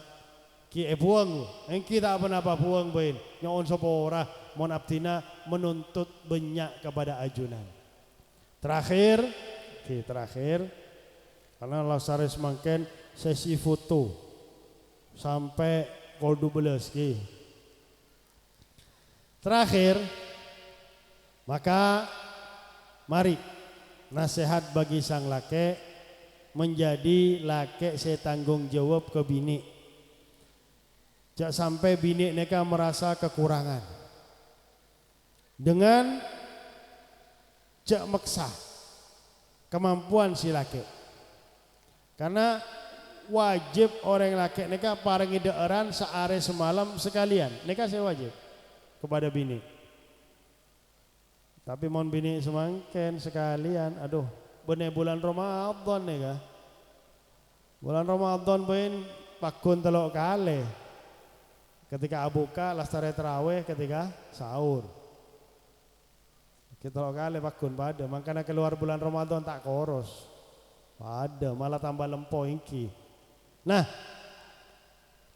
Ki buang, engki tak apa-apa buang bain. Nyon sopora mon abtina menuntut banyak kepada ajunan. Terakhir, karena Allah saris mangken sesi foto sampai kol 12 ki. Terakhir, maka mari nasihat bagi sang laki menjadi laki saya tanggung jawab ke bini. Jak sampai bini neka merasa kekurangan dengan jak maksa kemampuan si laki. Karena wajib orang laki neka paringi deeran seare semalam sekalian. Neka saya wajib kepada bini. Tapi mon bini semangken sekalian, aduh, bener bulan Ramadan neka. Bulan Ramadan ben pakun telok kali. Ketika abuka lastare terawih, ketika sahur. Kita telok kali pakun pada, makanya keluar bulan Ramadan tak koros. Pada malah tambah lempo ingki. Nah,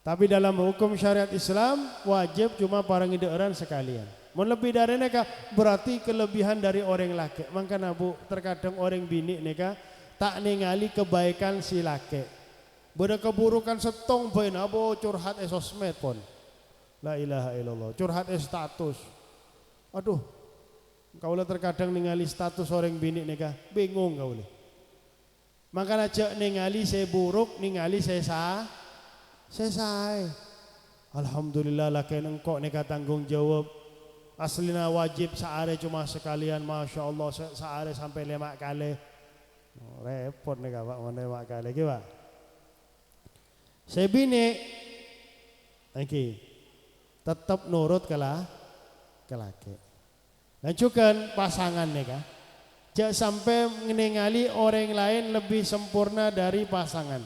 tapi dalam hukum syariat Islam wajib cuma parangi deeran sekalian. Mau lebih dari neka berarti kelebihan dari orang laki. Makanya bu terkadang orang bini neka tak ningali kebaikan si laki. Beda keburukan setong bain abo curhat sosmed pon. La ilaha illallah. Curhat status. Aduh, kau le terkadang ningali status orang bini neka bingung kau le. Makanya cek ningali saya buruk, ningali saya Alhamdulillah laki engkau neka tanggung jawab. Aslina wajib seare cuma sekalian, masya Allah seare sampai 5 kali. Oh, repot neka pak, mana 5 kali gimana? Saya bini, tetap nurut ke laki. Dan juga pasangan neka. Jangan sampai menningali orang lain lebih sempurna dari pasangan.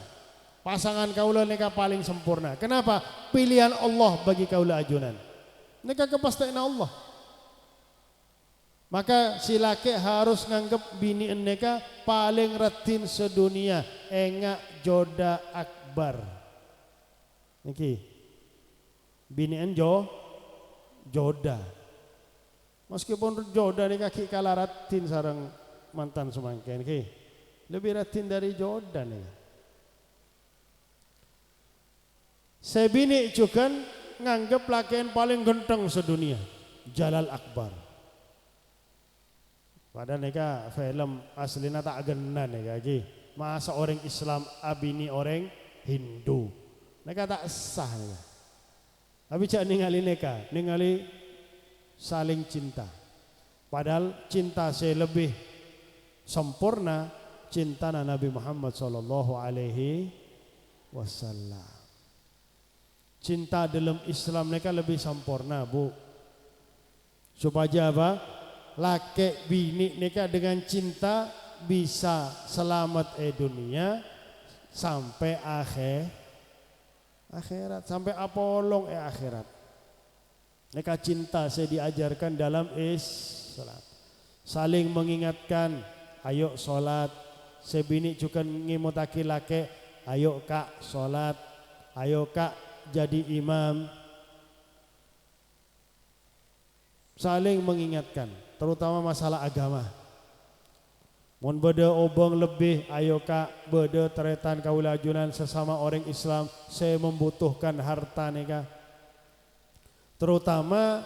Pasangan kaula neka paling sempurna. Kenapa? Pilihan Allah bagi kaula ajunan. Neka kepastian Allah. Maka si laki harus nganggep bini neka paling retin sedunia. Enggak joda akbar. Niki. Bini joda. Meskipun joda nih kaki kalah ratin sarang mantan semangken ki. Lebih ratin dari joda nih. Saya bini juga nganggep laki paling genteng sedunia. Jalal Akbar. Padahal neka film aslinya tak genan neka ki. Masa orang Islam abini orang Hindu. Neka tak sah neka. Tapi cak ningali neka, ningali saling cinta. Padahal cinta saya lebih sempurna cinta Nabi Muhammad sallallahu alaihi wasallam. Cinta dalam Islam mereka lebih sempurna bu. Supaya apa? Laki bini mereka dengan cinta bisa selamat dunia sampai akhirat sampai apolong akhirat. Mereka cinta saya diajarkan dalam Islam. Saling mengingatkan, ayo sholat. Sebini juga ngimutaki laki, ayo kak sholat, ayo kak jadi imam. Saling mengingatkan, terutama masalah agama. Mun beda obong lebih, ayo kak beda teretan kaula ajunan sesama orang Islam. Saya membutuhkan harta neka. Terutama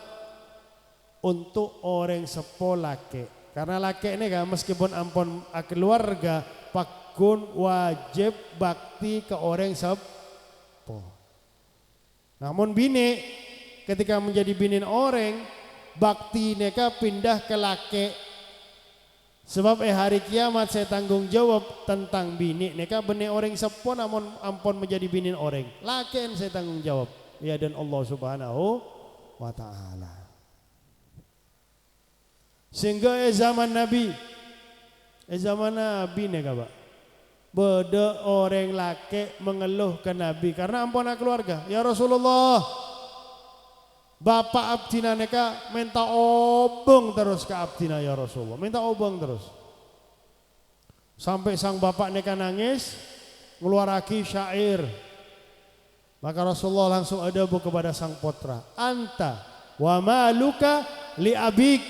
untuk orang sepo laki. Karena laki ini kan meskipun ampun keluarga pakun wajib bakti ke orang sepo. Namun bini ketika menjadi binin orang bakti neka pindah ke laki. Sebab hari kiamat saya tanggung jawab tentang bini neka benih orang sepo namun ampun menjadi binin orang. Laki yang saya tanggung jawab. ya dan Allah Subhanahu wa taala. Sehingga zaman Nabi nih Pak. Beda orang laki mengeluh ke Nabi karena ampuna keluarga. Ya Rasulullah, bapak abdina neka minta obong terus ke abdina ya Rasulullah. Minta obong terus. Sampai sang bapak neka nangis, ngeluaraki syair. Maka Rasulullah langsung adabu kepada sang putra. Anta wa maluka li abik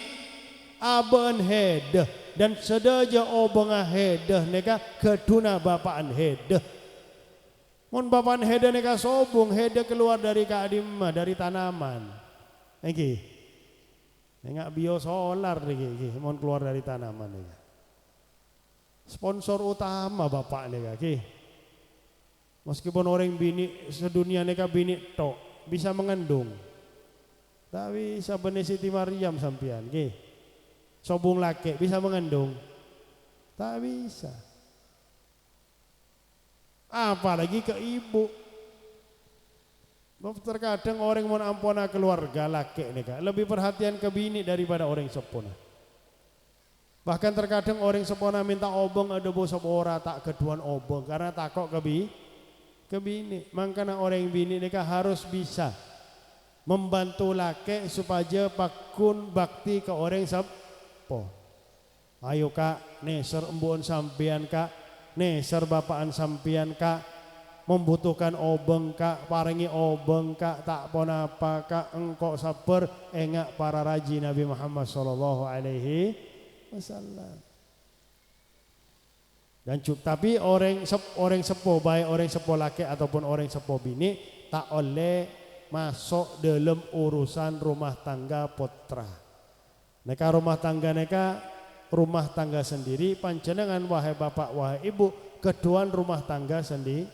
aben hedah. Dan sedaja obonga hedah neka keduna bapaan hedah. Mun bapaan hedah neka sobung hedah keluar dari kadimah dari tanaman. Iki. Nengak biosolar iki mun keluar dari tanaman neka. Sponsor utama bapak neka iki. Meskipun orang bini sedunia neka bini tok bisa mengandung. Tapi sabene Siti Maryam sampean iki. Sobung laki bisa mengandung? Tak bisa. Apalagi ke ibu. Terkadang orang mau ampuna keluarga laki ini kan lebih perhatian ke bini daripada orang sepona. Bahkan terkadang orang sepona minta obong ada bosok ora tak keduan obong karena takut ke bini. Makanya orang bini ini kan harus bisa membantu laki supaya pakun bakti ke orang ayo kak, neser embuan sampian kak, neser bapaan sampian kak, membutuhkan obeng kak, paringi obeng kak, tak pon apa kak, engkau sabar, engak para raji Nabi Muhammad Sallallahu Alaihi Wasallam. Dan tapi orang sepo baik orang sepo laki ataupun orang sepo bini tak oleh masuk dalam urusan rumah tangga putra. Neka rumah tangga sendiri panjenengan wahai bapak wahai ibu keduan rumah tangga sendiri.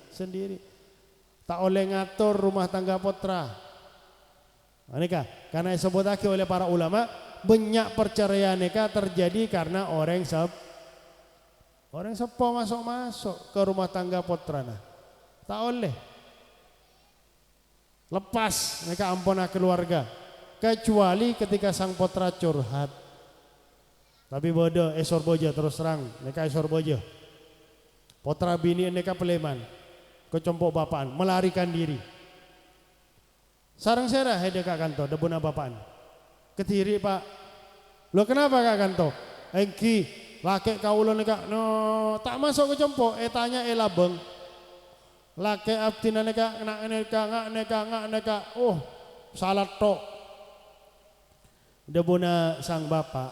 Tak oleh ngatur rumah tangga putra. Neka karena disebutake oleh para ulama banyak perceraian neka terjadi karena orang sepo masuk ke rumah tangga putra. Tak oleh lepas neka ampuna keluarga. Kecuali ketika sang putra curhat. Tapi bodoh esor bojo terus terang neka esor bojo. Putra bini neka peleman. Kecompok bapaan melarikan diri. Sarang serah hede kak kanto debuna bapaan. Ketiri pak. Lo kenapa kak kanto? Engki laki kaulo neka no tak masuk kecompok tanya labeng. Laki abdina neka neka oh salah tok. Debuna sang bapak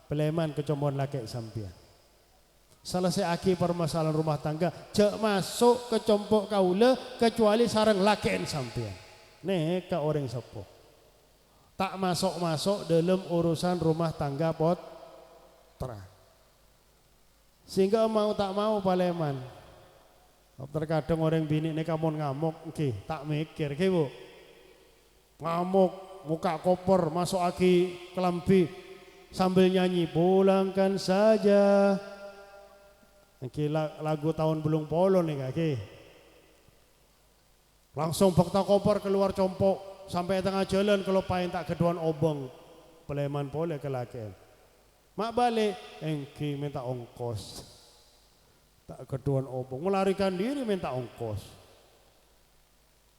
peleman kecombon laki sampian. Selesai aki permasalahan rumah tangga cek masuk ke compok kaula kecuali sarang lakian sampian. Neka orang sepuh. Tak masuk dalam urusan rumah tangga putra. Sehingga mau tak mau paleman. Terkadang orang bini neka mon ngamuk tak mikir ke bu. Ngamuk muka koper masuk aki kelambi sambil nyanyi pulangkan saja lagu tahun belum polo nih kaki langsung fakta koper keluar compok sampai tengah jalan kalau pain tak keduan obong peleman pole ke laki mak balik engki minta ongkos tak keduan obong melarikan diri minta ongkos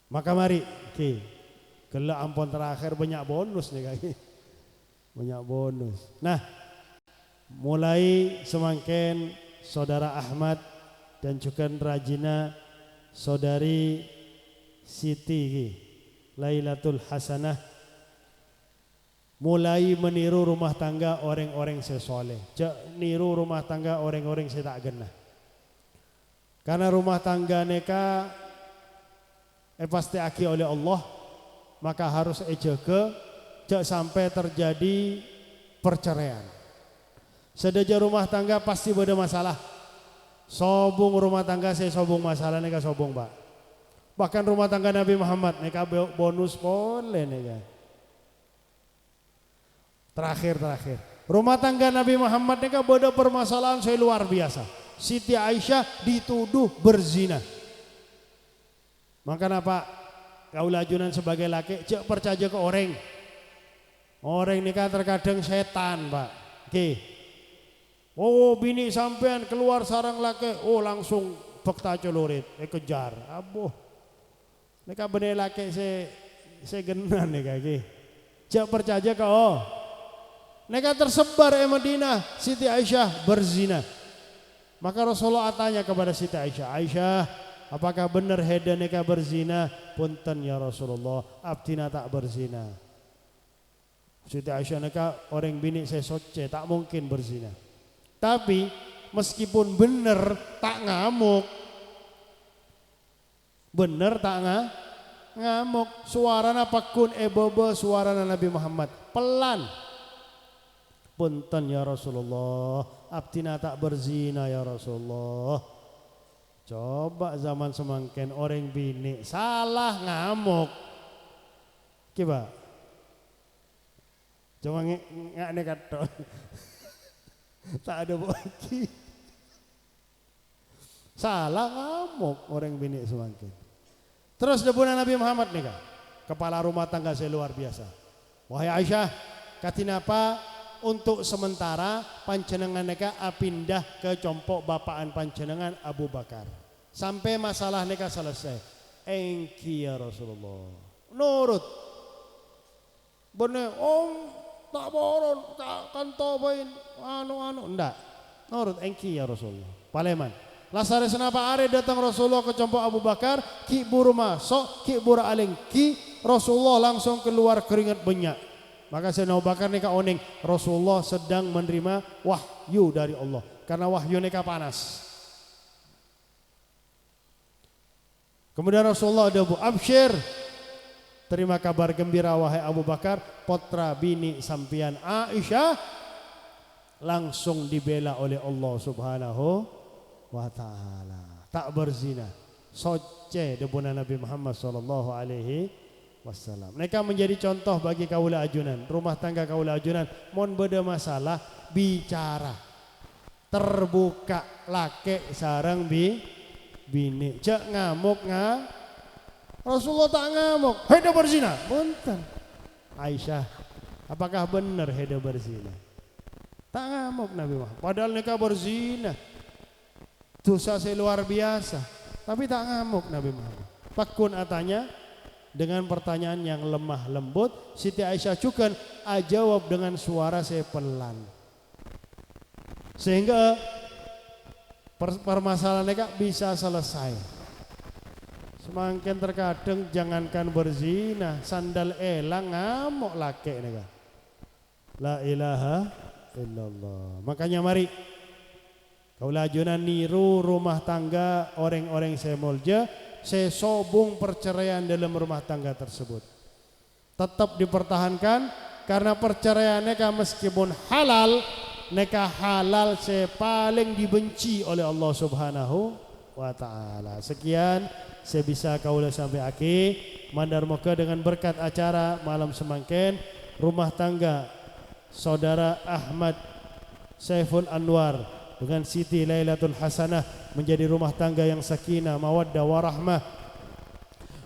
maka mari ki gelak ampun terakhir banyak bonus nih kaki. Banyak bonus. Nah, mulai semakin saudara Ahmad dan juga Rajina saudari Siti Lailatul Hasanah mulai meniru rumah tangga orang-orang sesoleh. Niru rumah tangga orang-orang saya tak genah. Karena rumah tangga neka pasti aki oleh Allah. Maka harus jaga jangan sampai terjadi perceraian. Sedaja rumah tangga pasti ada masalah. Sobung rumah tangga saya sobung masalah neka sobung pak. Bahkan rumah tangga Nabi Muhammad neka bonus boleh neka. Terakhir. Rumah tangga Nabi Muhammad neka ada permasalahan saya luar biasa. Siti Aisyah dituduh berzina. Maka apa? kaula ajunan sebagai laki cek percaya ke orang. Orang nikah terkadang setan, Pak. Oke. Oh, bini sampean keluar sarang laki, oh langsung fakta celurit, kejar. Abuh. Nikah bener laki saya genan nikah iki. Cek percaya ke oh. Nikah tersebar di Madinah, Siti Aisyah berzina. Maka Rasulullah tanya kepada Siti Aisyah, Aisyah, apakah benar heda nikah berzina? Punten ya Rasulullah, abdina tak berzina. Siti Aisyah nikah orang bini saya soce, tak mungkin berzina. Tapi meskipun benar tak ngamuk, benar tak ngamuk. Suarana pakun ebobo suarana Nabi Muhammad pelan. Punten ya Rasulullah, abdina tak berzina ya Rasulullah. Coba zaman semangken orang bini salah ngamuk. Coba. Cuma nggak nekat toh. Tak ada bagi. Salah ngamuk orang bini semangken. Terus debunan Nabi Muhammad nih kak, kepala rumah tangga saya luar biasa. Wahai Aisyah, katinapa untuk sementara panjenengan neka pindah ke compok bapaan panjenengan Abu Bakar sampai masalah neka selesai. Engki ya Rasulullah. Nurut. Bener tak boron kan tobain anu ndak. Nurut engki ya Rasulullah. Paleman. Lasare senapa are datang Rasulullah ke compok Abu Bakar, ki buru masuk, ki buru aling ki, Rasulullah langsung keluar keringat banyak. Maka Sayyidina Abu Bakar neka oning Rasulullah sedang menerima wahyu dari Allah karena wahyu neka panas. Kemudian Rasulullah ada absyir, terima kabar gembira wahai Abu Bakar, putra bini sampian Aisyah langsung dibela oleh Allah Subhanahu wa taala. Tak berzina. Soce debuna Nabi Muhammad sallallahu alaihi wassalam. Mereka menjadi contoh bagi kaula ajunan, rumah tangga kaula ajunan. Mon beda masalah bicara, terbuka laki sarang bini. Cek ngamuk Rasulullah tak ngamuk. Heda berzina. Punten. Aisyah, apakah benar heda berzina? Tak ngamuk Nabi Muhammad. Padahal nikah berzina. Dosa saya luar biasa. Tapi tak ngamuk Nabi Muhammad. Pakun atanya dengan pertanyaan yang lemah lembut, Siti Aisyah juga jawab dengan suara saya pelan. Sehingga permasalahan mereka bisa selesai. Semakin terkadang jangankan berzina, sandal elang ngamuk laki mereka. La ilaha illallah. Makanya mari kaula ajunan niru rumah tangga orang-orang saya mulja. Saya sobung perceraian dalam rumah tangga tersebut. Tetap dipertahankan karena perceraian neka meskipun halal, neka halal saya paling dibenci oleh Allah Subhanahu wa taala. Sekian saya bisa kaula sampai akhir. Mandar moga dengan berkat acara malam semangken rumah tangga saudara Ahmad Saiful Anwar dengan Siti Lailatul Hasanah menjadi rumah tangga yang sakinah, mawaddah, warahmah,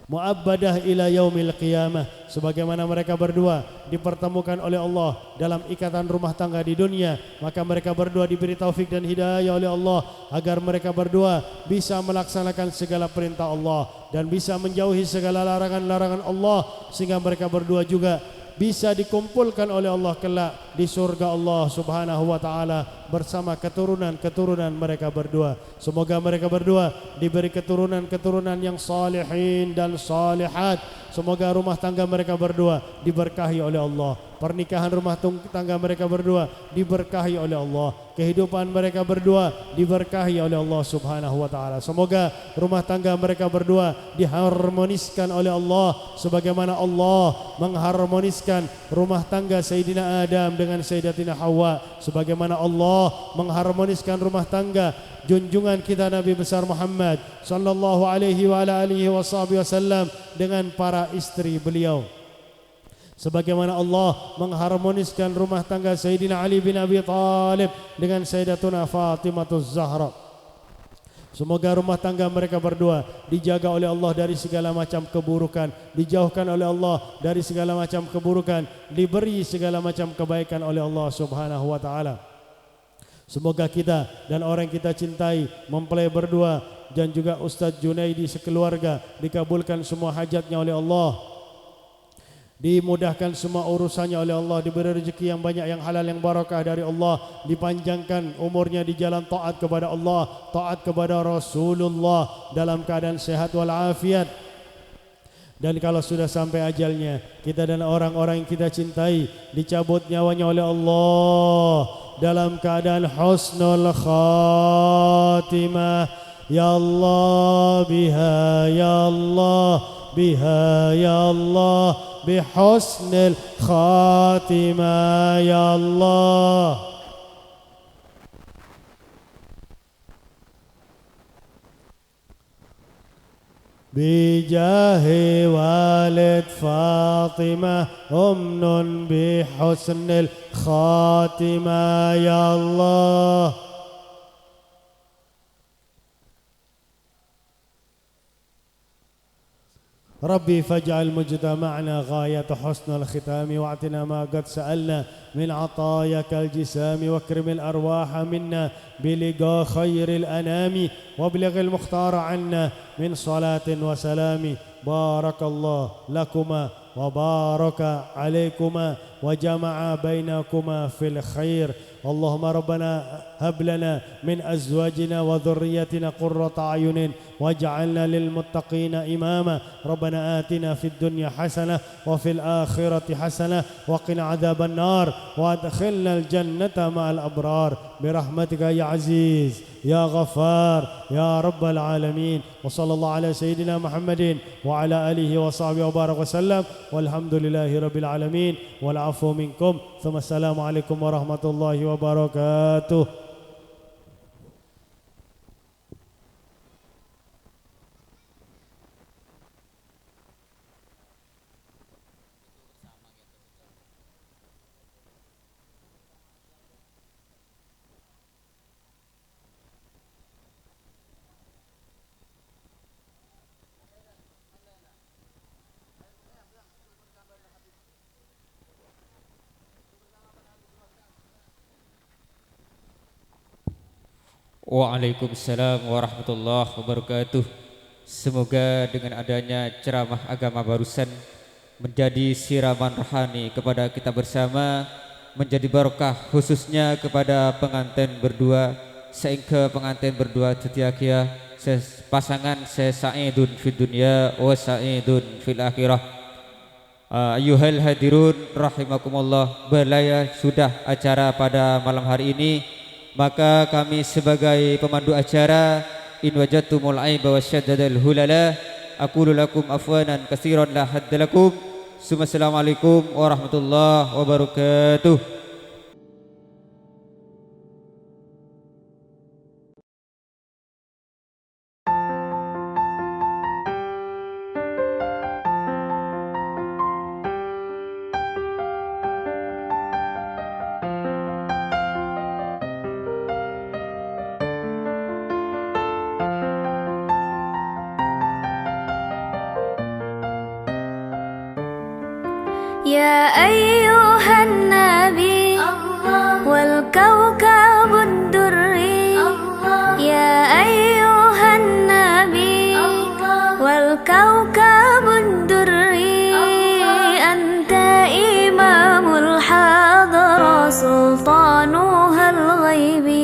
muabbadah ila yaumil qiyamah. Sebagaimana mereka berdua dipertemukan oleh Allah dalam ikatan rumah tangga di dunia, maka mereka berdua diberi taufik dan hidayah oleh Allah agar mereka berdua bisa melaksanakan segala perintah Allah dan bisa menjauhi segala larangan-larangan Allah, sehingga mereka berdua juga bisa dikumpulkan oleh Allah kelak di surga Allah Subhanahu wa taala bersama keturunan-keturunan mereka berdua. Semoga mereka berdua diberi keturunan-keturunan yang salihin dan salihat. Semoga rumah tangga mereka berdua diberkahi oleh Allah. Pernikahan rumah tangga mereka berdua diberkahi oleh Allah. Kehidupan mereka berdua diberkahi oleh Allah Subhanahu wa taala. Semoga rumah tangga mereka berdua diharmoniskan oleh Allah sebagaimana Allah mengharmoniskan rumah tangga Sayyidina Adam dengan Sayyidatina Hawa, sebagaimana Allah mengharmoniskan rumah tangga junjungan kita Nabi besar Muhammad sallallahu alaihi wa ala alihi wasallam dengan para istri beliau. Sebagaimana Allah mengharmoniskan rumah tangga Sayyidina Ali bin Abi Thalib dengan Sayyidatuna Fatimah Zahra. Semoga rumah tangga mereka berdua dijaga oleh Allah dari segala macam keburukan, dijauhkan oleh Allah dari segala macam keburukan, diberi segala macam kebaikan oleh Allah Subhanahu wa taala. Semoga kita dan orang yang kita cintai, mempelai berdua dan juga Ustaz Junaidi sekeluarga dikabulkan semua hajatnya oleh Allah, dimudahkan semua urusannya oleh Allah, diberi rezeki yang banyak, yang halal, yang barakah dari Allah, dipanjangkan umurnya di jalan taat kepada Allah, taat kepada Rasulullah dalam keadaan sehat walafiat. Dan kalau sudah sampai ajalnya, kita dan orang-orang yang kita cintai dicabut nyawanya oleh Allah dalam keadaan husnul khatimah. Ya Allah biha, ya Allah biha, ya Allah bihusnil khatimah, ya Allah. Bijahi walid Fatimah umnun bihusnil khatimah, ya Allah. ربي فاجعل مجتمعنا غاية حسن الختام واعطنا ما قد سألنا من عطاياك الجسام واكرم الأرواح منا بلقاء خير الأنام وابلغ المختار عنا من صلاة وسلام. بارك الله لكما وبارك عليكما وجمع بينكما في الخير. اللهم ربنا هب لنا من أزواجنا وذريتنا قرة أعين واجعلنا للمتقين إماما. ربنا آتنا في الدنيا حسنة وفي الآخرة حسنة وقنا عذاب النار وادخلنا الجنة مع الأبرار برحمتك يا عزيز يا غفار يا رب العالمين. وصلى الله على سيدنا محمد وعلى آله وصحبه وبارك وسلم والحمد لله رب العالمين والعفو منكم. ثم السلام عليكم ورحمة الله وبركاته. Waalaikumsalam warahmatullahi wabarakatuh. Semoga dengan adanya ceramah agama barusan menjadi siraman rohani kepada kita bersama, menjadi barokah khususnya kepada pengantin berdua, sehingga pengantin berdua tetiakia pasangan sa'idun fid dunya wa sa'idun fil akhirah. Ayuhal hadirun rahimakumullah. Belaya sudah acara pada malam hari ini, maka kami sebagai pemandu acara in wajadtumul aiba wasyaddadal hulala aqulu lakum afwanan katsiran la haddalakum. Assalamualaikum warahmatullahi wabarakatuh. يا أيها النبي والكوكب الدري يا أيها النبي والكوكب الدري أنت إمام الحضرة سلطانها الغيبي